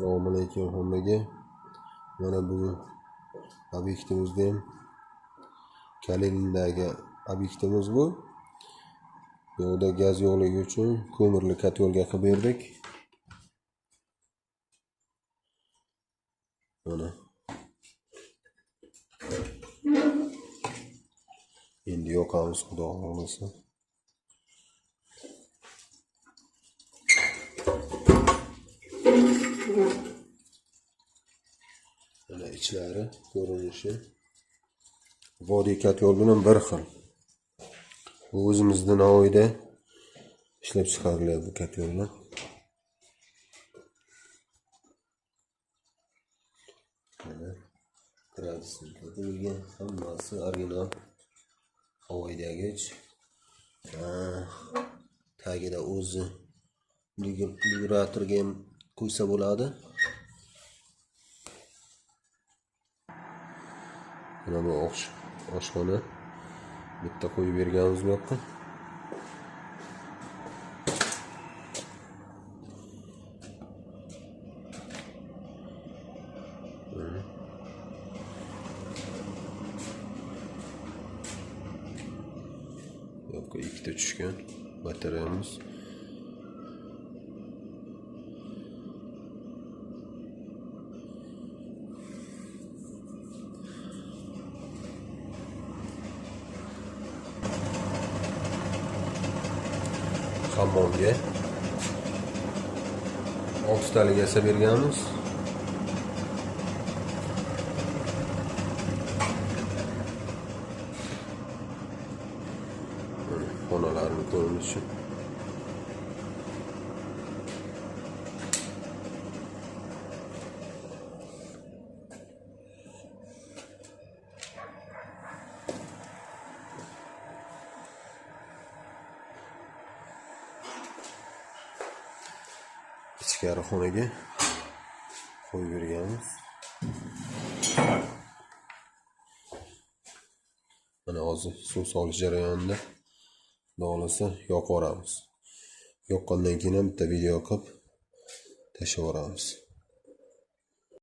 Assalomu alaykum hammaga. Mana bu obyektimizni ham Kalinindagi obyektimiz bu. Bu yerda gaz yo'qligi uchun ko'mirli kotelga qilib berdik. Mana. Endi yoqamiz, xudo xohlasa. Mana ichlari ko'rinishi vodiy kotel bilan bir xil. Bu o'zimizda Navoiyda ishlab chiqariladi bu kotellar. Mana gradusnik qo'yilgan, hammasi original havoydagich. Tagida o'zi regulatorga ham qo'ysa bo'ladi. Mana bu oshxona bitta qo'yib berganmiz bu yoqqa. Yoqqa ikkita tushgan batareyamiz. Hammomga 6 talik yasab berganmiz. Xonalarni ko'rinishi. Ichkari xonaga qo'yib berganmiz. Mana hozir suv solish jarayonida xohlasa yoqib yuboramiz. Yoqqandan keyin bitta video qilib tashlab yuboramiz.